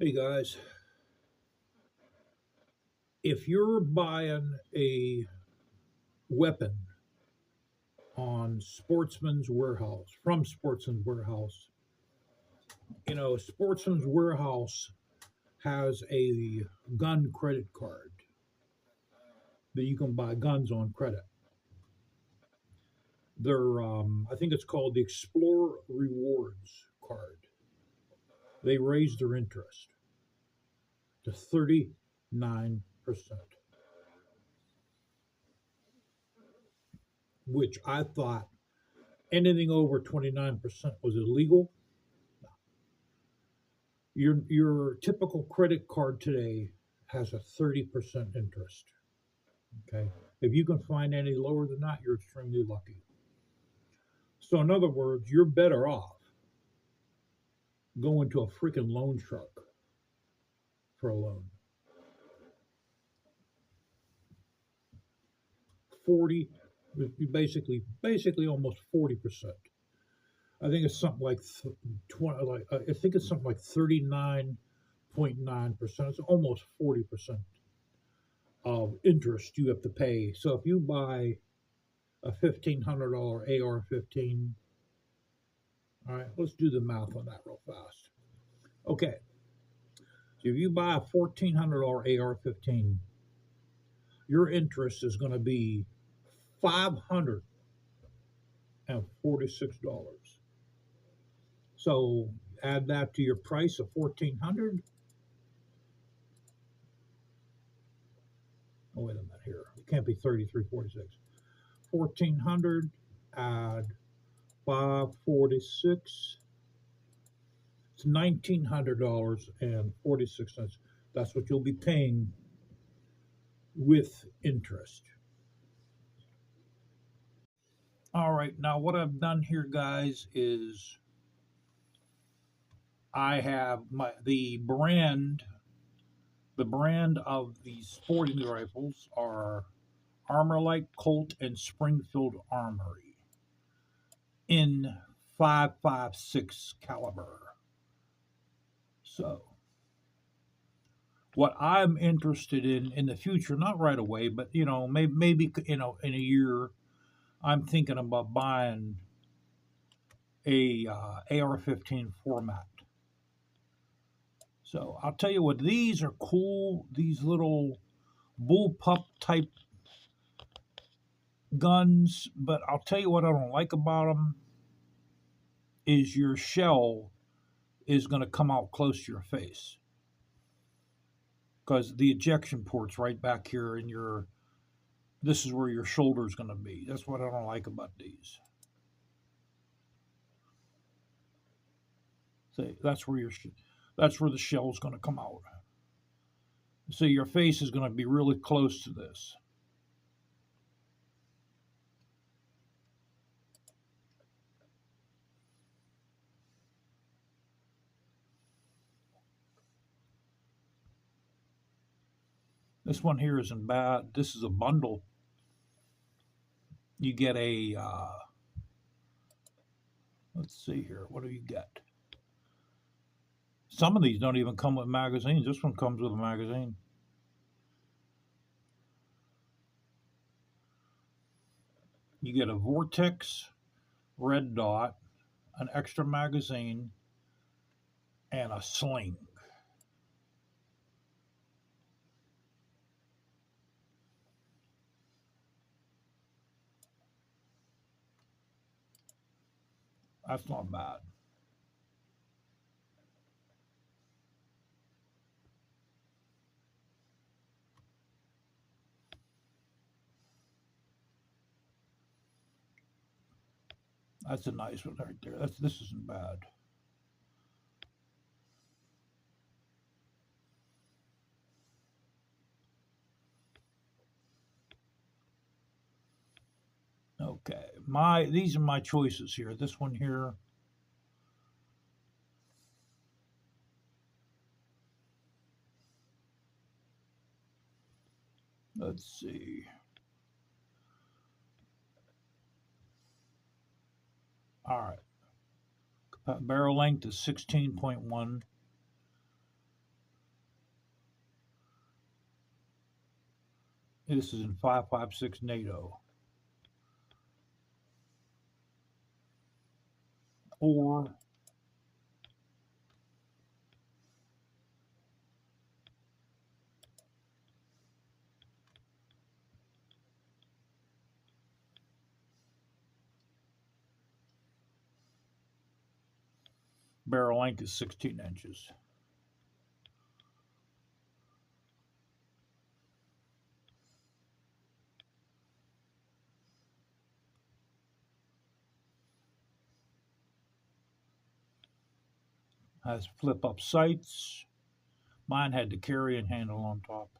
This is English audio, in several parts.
Hey guys, if you're buying a weapon on Sportsman's Warehouse, from Sportsman's Warehouse, Sportsman's Warehouse has a gun credit card that you can buy guns on credit. I think it's called the Explorer Rewards card. They raised their interest to 39%, which I thought anything over 29% was illegal. Your typical credit card today has a 30% interest. Okay. If you can find any lower than that, you're extremely lucky. So in other words, you're better off going to a freaking loan shark for a loan. 40 basically almost 40%. I think it's something like 20 like I think it's something like 39.9%. It's almost 40% of interest you have to pay. So if you buy a $1,500 AR-15. All right, let's do the math on that real fast. Okay, so if you buy a $1,400 AR-15, your interest is going to be $546. So add that to your price of 1,400. Oh, wait a minute here. It can't be 33.46. 1,400 add 546. It's $1,900.46. That's what you'll be paying with interest. All right, now what I've done here, guys, is I have the brand of these sporting rifles are Armorlight, Colt, and Springfield Armory in 5.56 caliber. So what I'm interested in the future, not right away, but maybe in a year, I'm thinking about buying a AR-15 format. So I'll tell you what, these are cool. These little bullpup type guns, but I'll tell you what I don't like about them is your shell is going to come out close to your face because the ejection port's right back here, and this is where your shoulder is going to be. That's what I don't like about these. See, that's where the shell is going to come out. So your face is going to be really close to this. This one here isn't bad. This is a bundle. You get let's see here. What do you get? Some of these don't even come with magazines. This one comes with a magazine. You get a Vortex red dot, an extra magazine, and a sling. That's not bad. That's a nice one right there. This isn't bad. Okay, these are my choices here. This one here. Let's see. All right. Barrel length is 16.1. This is in 556 NATO. Or barrel length is 16 inches. Has flip up sights. Mine had the carrying handle on top.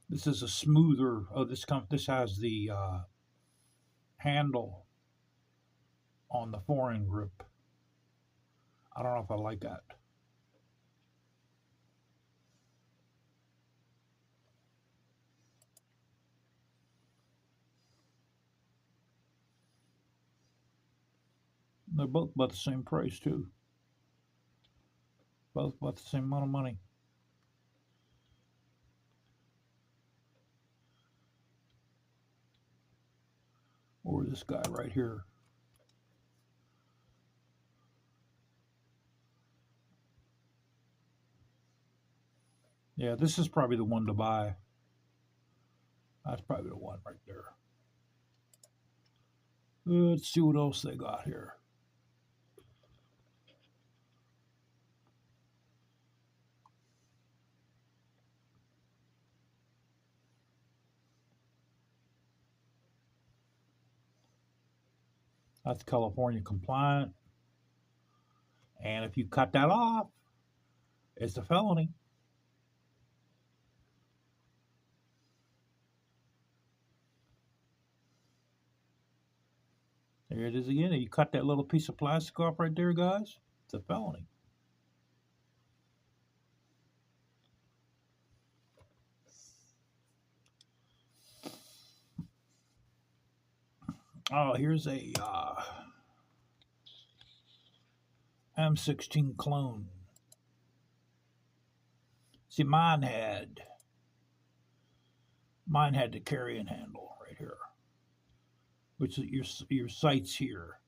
This is a smoother. Oh, this has the handle on the foreign grip. I don't know if I like that. They're both about the same price too. Both about the same amount of money. Or this guy right here. Yeah, this is probably the one to buy. That's probably the one right there. Let's see what else they got here. That's California compliant. And if you cut that off, it's a felony. There it is again. You cut that little piece of plastic off right there, guys. It's a felony. Oh, here's a M16 clone. See, mine had the carrying handle right here, which is your sights here.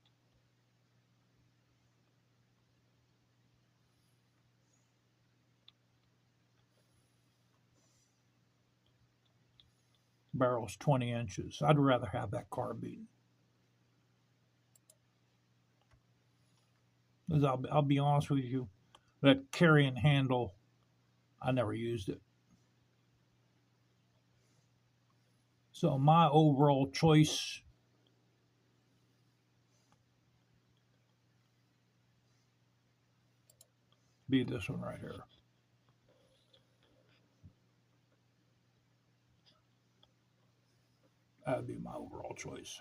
Barrel's 20 inches. I'd rather have that carbine. I'll be honest with you, that carrying handle, I never used it. So my overall choice be this one right here. That'd be my overall choice.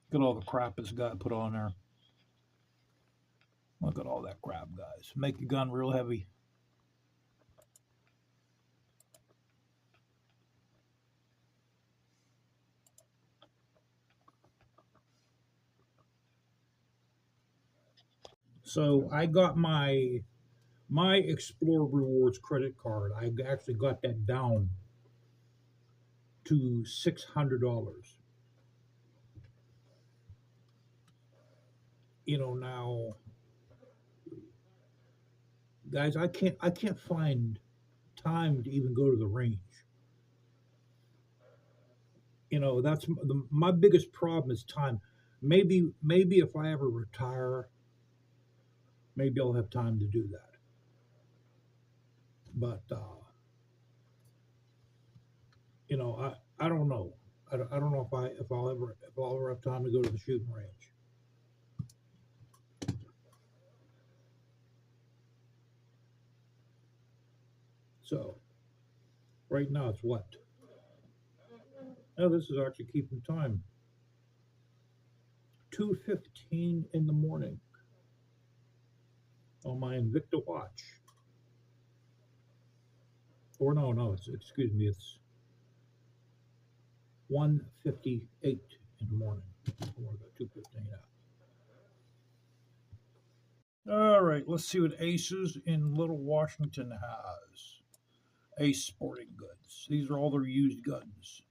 Look at all the crap this guy put on there. Look at all that crap, guys. Make the gun real heavy. So I got my Explore Rewards credit card. I actually got that down to $600. Now, guys, I can't find time to even go to the range. That's my biggest problem is time. Maybe if I ever retire, maybe I'll have time to do that. But I don't know. I don't know if I'll ever have time to go to the shooting range. So right now it's what? Oh, this is actually keeping time. 2:15 in the morning on my Invicta watch. Or no, excuse me, it's 1:58 in the morning. I want to go 2:15 out. All right, let's see what Aces in Little Washington has. Ace Sporting Goods. These are all their used guns.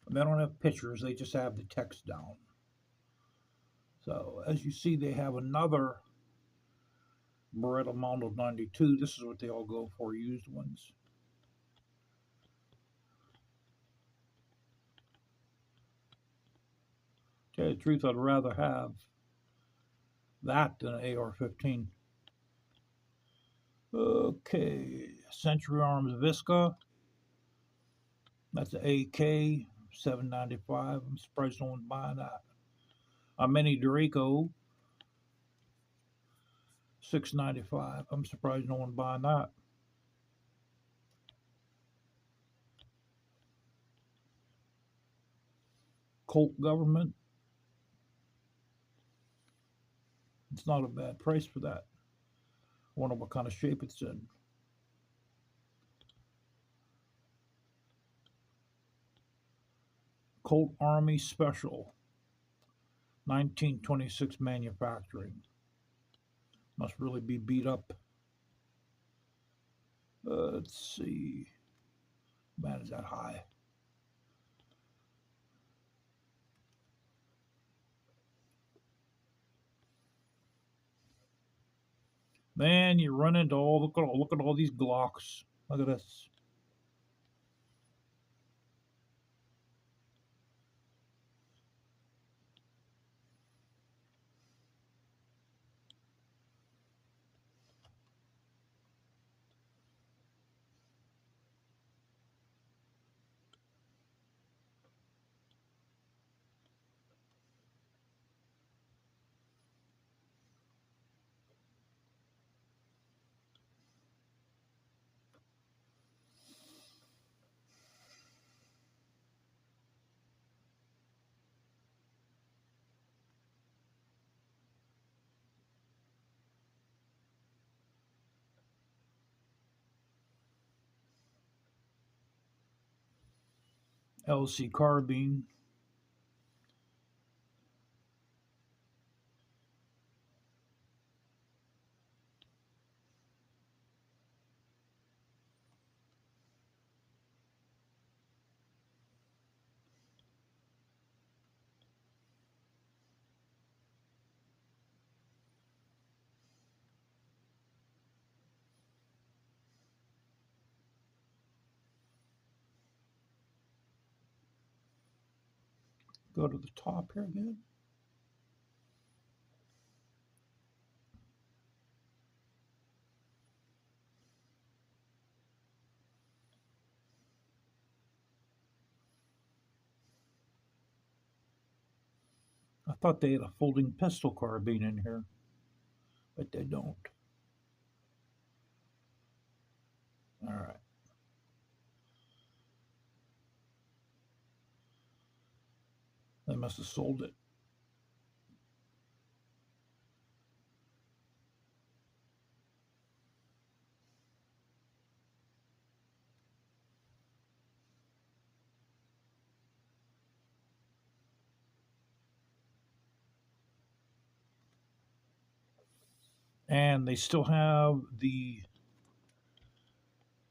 And they don't have pictures, they just have the text down. So as you see, they have another Beretta Mondo 92. This is what they all go for, used ones. To tell you the truth, I'd rather have that than an AR-15. Okay, Century Arms Visca. That's an AK 795. I'm surprised no one's buying that. A Mini Draco 695. I'm surprised no one's buying that. Colt Government. It's not a bad price for that. I wonder what kind of shape it's in. Colt Army Special 1926 manufacturing. Must really be beat up. Let's see. Man, is that high? Man, you run into all look at all these Glocks. Look at this. LC carbine. Go to the top here again. I thought they had a folding pistol carbine in here, but they don't. All right. They must have sold it. And they still have the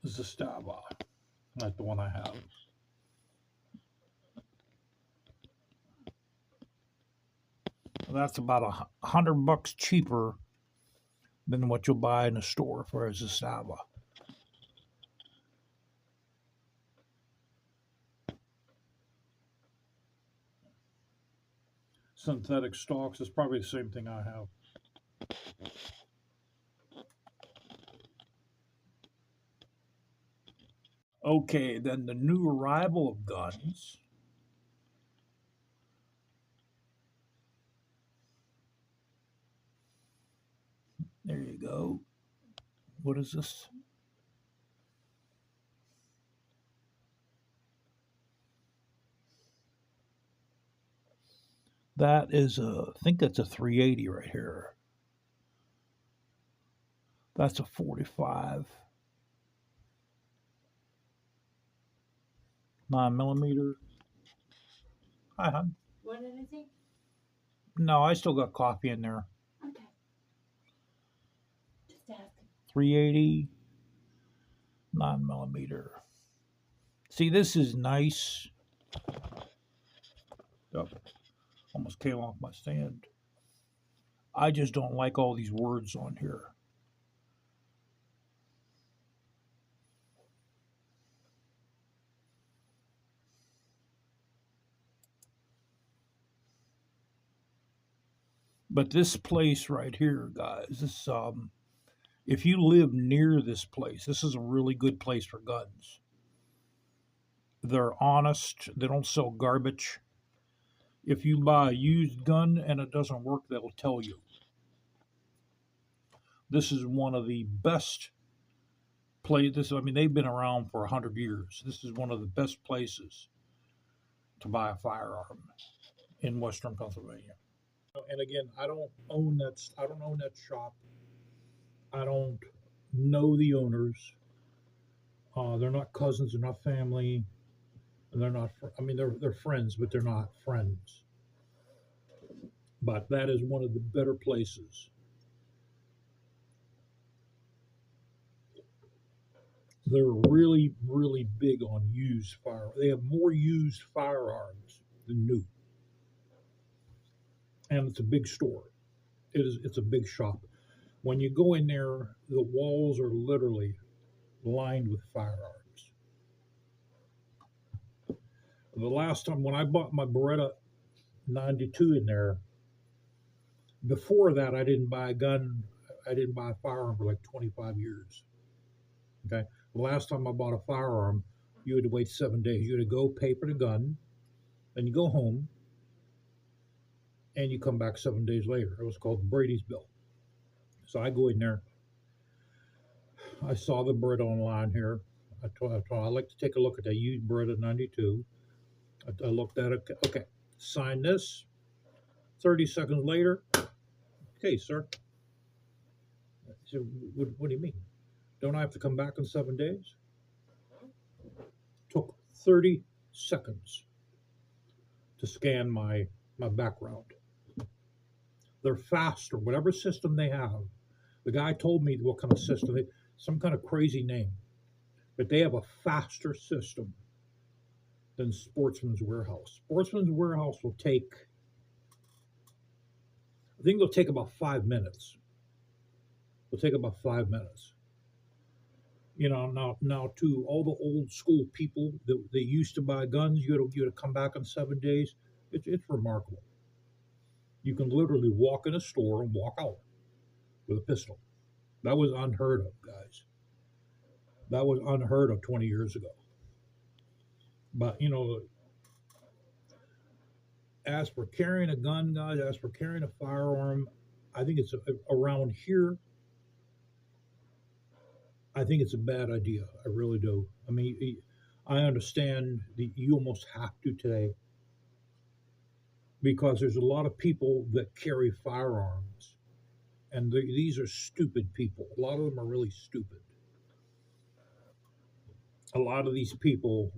Zastava. That's the one I have. That's about $100 cheaper than what you'll buy in a store for a Zastava. Synthetic stocks is probably the same thing I have. Okay, then the new arrival of guns. There you go. What is this? That is I think that's a 380 right here. That's a 45. 9 millimeter. Hi, hon. What did I say? No, I still got coffee in there. Okay. Just asking. 380, 9 millimeter. See, this is nice. Oh, almost came off my stand. I just don't like all these words on here. But this place right here, guys, this if you live near this place, this is a really good place for guns. They're honest, they don't sell garbage. If you buy a used gun and it doesn't work, they'll tell you. This is one of the best places. I mean, they've been around for 100 years. This is one of the best places to buy a firearm in Western Pennsylvania. And again, I don't own that. I don't own that shop. I don't know the owners. They're not cousins. They're not family. And they're not. I mean, they're friends, but they're not friends. But that is one of the better places. They're really, really big on used firearms. They have more used firearms than new. And it's a big store. It's a big shop. When you go in there, the walls are literally lined with firearms. The last time when I bought my Beretta 92 in there, before that I didn't buy a gun. I didn't buy a firearm for like 25 years. Okay. The last time I bought a firearm, you had to wait 7 days. You had to go pay for the gun, then you go home, and you come back 7 days later. It was called Brady's Bill. So I go in there. I saw the Beretta online here. I like to take a look at that used Beretta 92. I looked at it. Okay, sign this. 30 seconds later, okay, sir. So, what do you mean? Don't I have to come back in 7 days? Took 30 seconds to scan my background. They're faster, whatever system they have. The guy told me what kind of system, some kind of crazy name, but they have a faster system than Sportsman's Warehouse. Sportsman's Warehouse will take, I think it'll take about 5 minutes. It'll take about 5 minutes. You know, now to all the old school people that they used to buy guns, you had to come back in 7 days. It's remarkable. You can literally walk in a store and walk out with a pistol. That was unheard of, guys. That was unheard of 20 years ago. But you know, as for carrying a gun, guys, as for carrying a firearm, I think it's around here. I think it's a bad idea. I really do. I mean, I understand that you almost have to today because there's a lot of people that carry firearms, and these are stupid people. A lot of them are really stupid. A lot of these people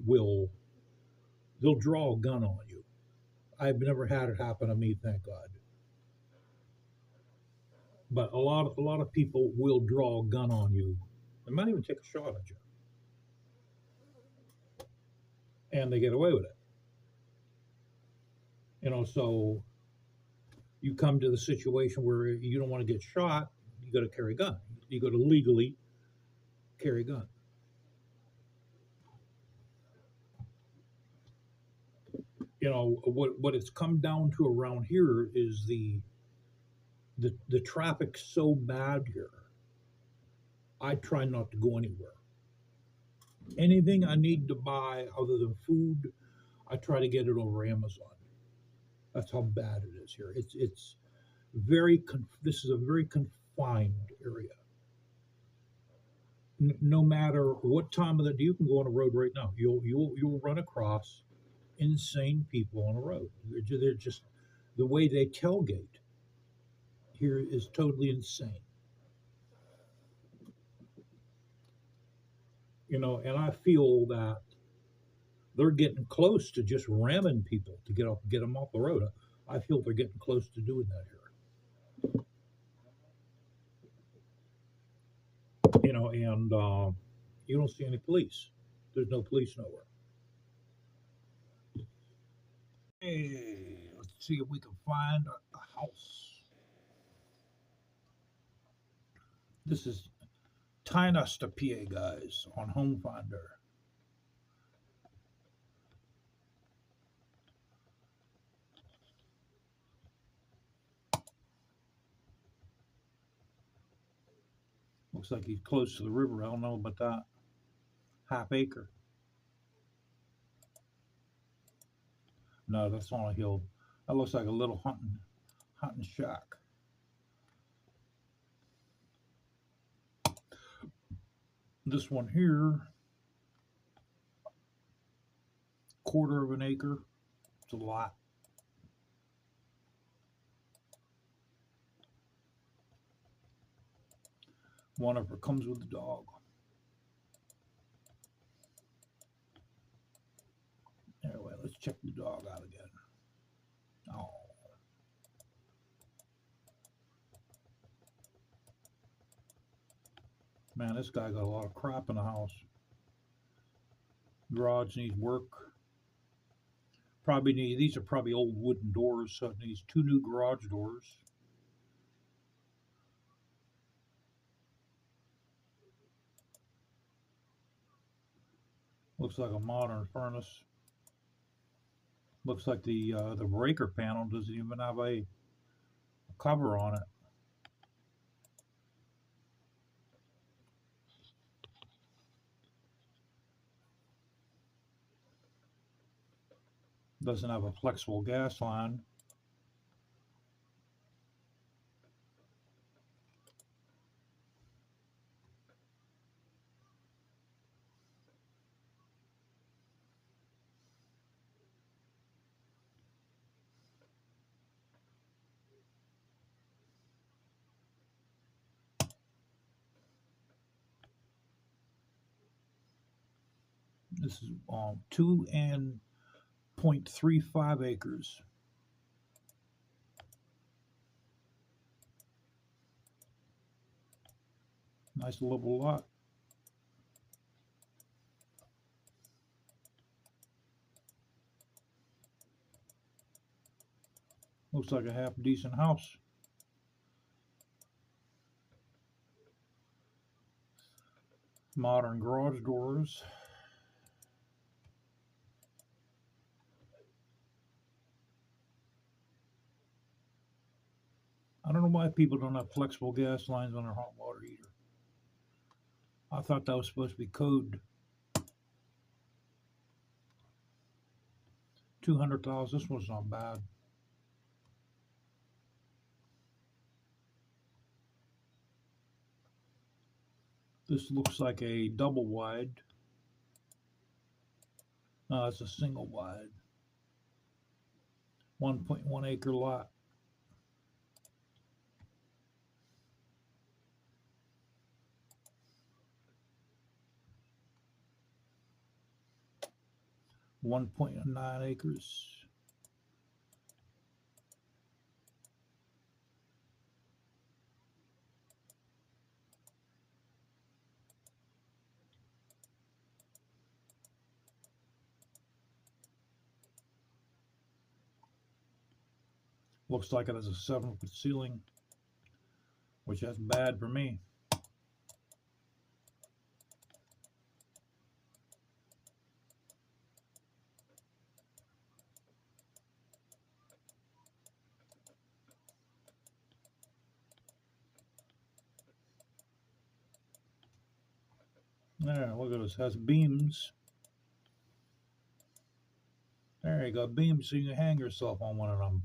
they'll draw a gun on you. I've never had it happen to me, thank God. But a lot of people will draw a gun on you. They might even take a shot at you, and they get away with it. You know, so you come to the situation where you don't want to get shot. You got to carry a gun. You got to legally carry a gun. You know what it's come down to around here is the traffic's so bad here. I try not to go anywhere. Anything I need to buy other than food, I try to get it over Amazon. That's how bad it is here. It's very this is a very confined area. No matter what time of the day, you can go on a road right now. You'll run across insane people on a road. They're just the way they tailgate here is totally insane. And I feel that they're getting close to just ramming people to get them off the road. I feel they're getting close to doing that here. And you don't see any police. There's no police nowhere. Hey, let's see if we can find a house. This is Tynasta, PA, guys, on Home Finder. Looks like he's close to the river. I don't know about that. Half acre. No, that's on a hill. That looks like a little hunting shack. This one here, quarter of an acre. It's a lot. One of her comes with the dog. Anyway, let's check the dog out again. Oh. Man, this guy got a lot of crap in the house. Garage needs work. These are probably old wooden doors, so it needs 2 new garage doors. Looks like a modern furnace. Looks like the breaker panel doesn't even have a cover on it. Doesn't have a flexible gas line. This is 2.35 acres. Nice little lot. Looks like a half decent house. Modern garage doors. I don't know why people don't have flexible gas lines on their hot water heater. I thought that was supposed to be code. 200,000. This one's not bad. This looks like a double wide. No, it's a single wide. 1.1 acre lot. .9 acres. Looks like it has a 7-foot ceiling, which is bad for me. There, look at this. Has beams. There you go, beams so you can hang yourself on one of them.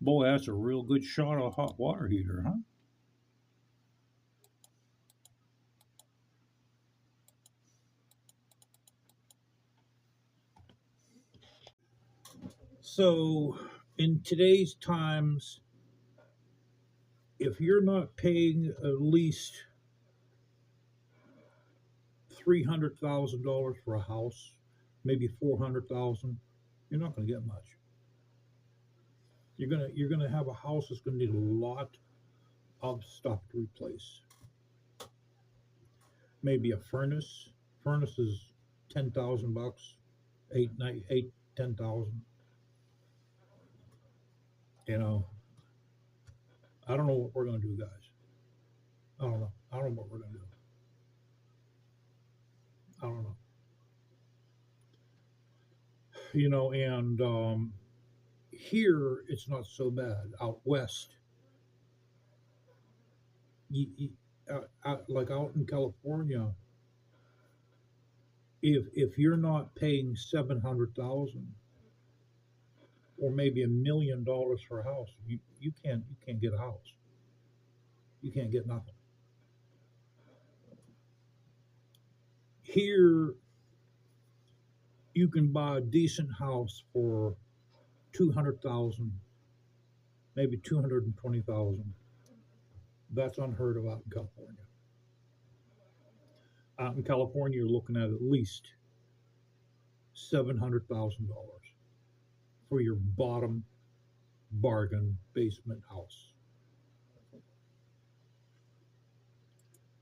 Boy, that's a real good shot of a hot water heater, huh? So, in today's times, if you're not paying at least $300,000 for a house, maybe 400,000, you're not going to get much. You're gonna have a house that's going to need a lot of stuff to replace. Maybe a furnace. Furnace is 10,000 bucks, 10,000. You know, I don't know what we're going to do, guys. I don't know. I don't know what we're going to do. I don't know. And here it's not so bad. Out west, like out in California, if you're not paying 700,000 or maybe $1 million for a house, you can't get a house. You can't get nothing. Here, you can buy a decent house for 200,000, maybe 220,000. That's unheard of out in California. Out in California, you're looking at least $700,000 for your bottom bargain basement house.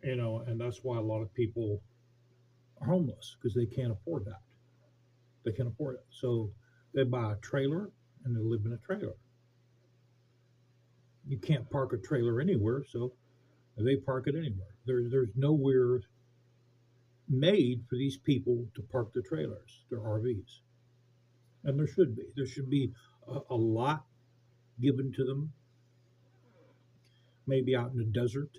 And that's why a lot of people are homeless because they can't afford that. They can't afford it. So they buy a trailer and they live in a trailer. You can't park a trailer anywhere, so they park it anywhere. There's nowhere made for these people to park their trailers, their RVs. And there should be. There should be a lot given to them, maybe out in the desert,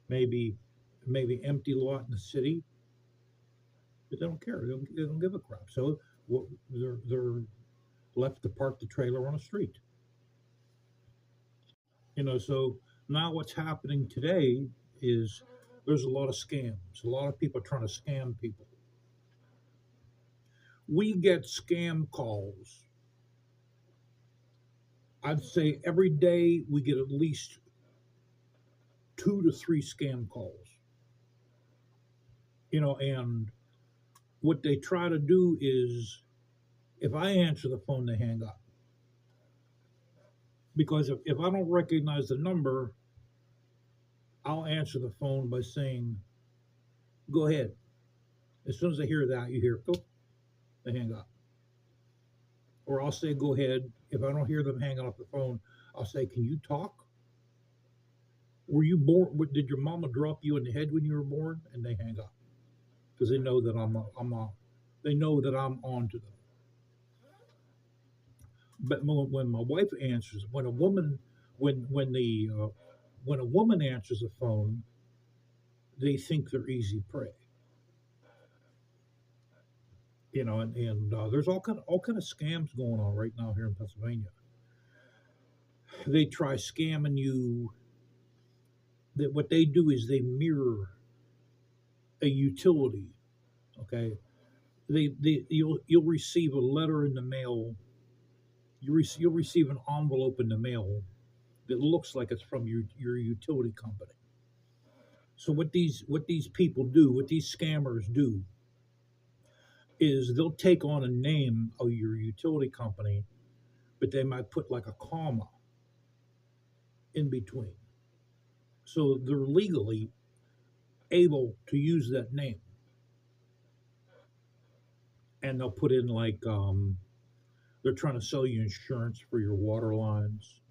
maybe empty lot in the city, but they don't care. They don't give a crap. So they're left to park the trailer on the street. So now what's happening today is there's a lot of scams. A lot of people are trying to scam people. We get scam calls. I'd say every day we get at least 2 to 3 scam calls. And what they try to do is if I answer the phone, they hang up. Because if I don't recognize the number, I'll answer the phone by saying, go ahead. As soon as I hear that, you hear, oh, they hang up. Or I'll say, go ahead. If I don't hear them hanging up the phone, I'll say, can you talk? Were you born? Did your mama drop you in the head when you were born? And they hang up because they know that they know that I'm on to them. But when my wife answers, when a woman answers the phone, they think they're easy prey. And there's all kind of scams going on right now here in Pennsylvania. They try scamming you. That what they do is they mirror a utility. Okay, you'll receive a letter in the mail. You'll receive an envelope in the mail that looks like it's from your utility company. So what these people do, what these scammers do, is they'll take on a name of your utility company, but they might put like a comma in between. So they're legally able to use that name. And they'll put in like they're trying to sell you insurance for your water lines.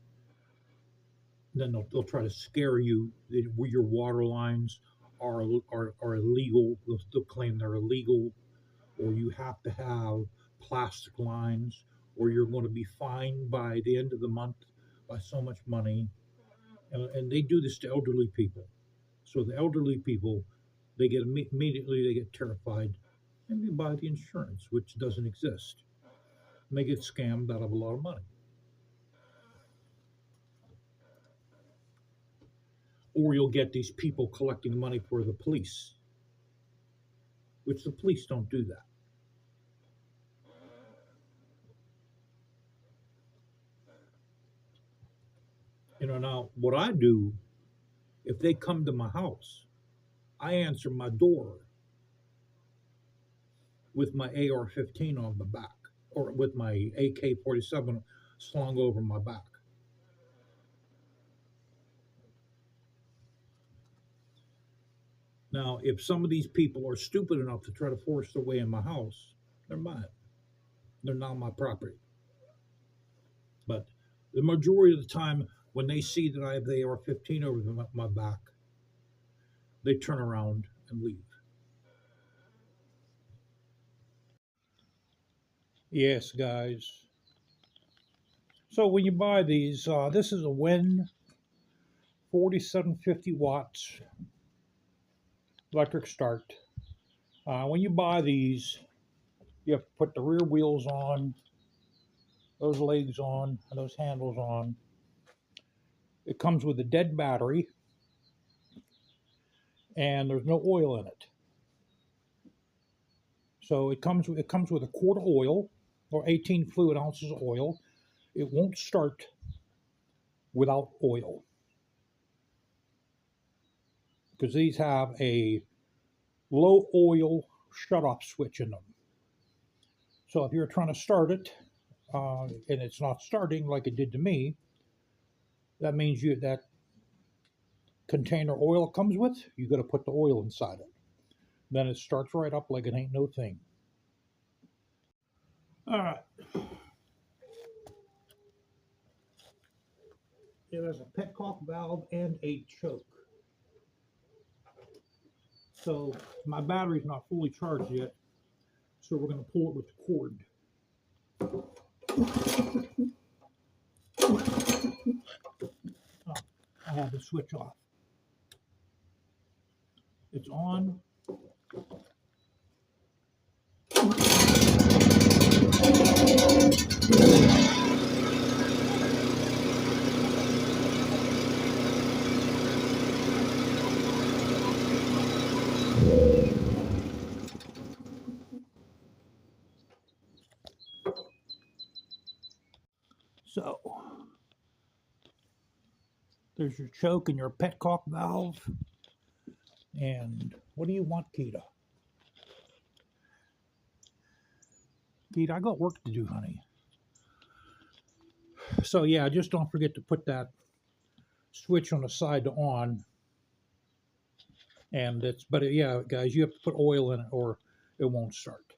Then they'll try to scare you that your water lines are illegal. They'll claim they're illegal, or you have to have plastic lines, or you're going to be fined by the end of the month by so much money. And they do this to elderly people. So the elderly people, they get immediately they get terrified, and they buy the insurance, which doesn't exist. And they get scammed out of a lot of money. Or you'll get these people collecting money for the police, which the police don't do that. Now what I do, if they come to my house, I answer my door with my AR-15 on the back, or with my AK-47 slung over my back. Now, if some of these people are stupid enough to try to force their way in my house, they're mine. They're not my property. But the majority of the time, when they see that I have the AR-15 over my back, they turn around and leave. Yes, guys. So when you buy these, this is a Wen 4750 watts electric start. When you buy these, you have to put the rear wheels on, those legs on, and those handles on. It comes with a dead battery, and there's no oil in it. So it comes with a quart of oil, or 18 fluid ounces of oil. It won't start without oil, because these have a low oil shut-off switch in them. So if you're trying to start it, and it's not starting like it did to me, that means that container oil it comes with, you got to put the oil inside it. Then it starts right up like it ain't no thing. All right. Yeah, there's a petcock valve and a choke. So my battery's not fully charged yet, so we're going to pull it with the cord. Oh, I have the switch off. It's on. So there's your choke and your petcock valve. And what do you want, Keita? Keita, I got work to do, honey. So yeah, just don't forget to put that switch on the side to on. And but yeah, guys, you have to put oil in it or it won't start.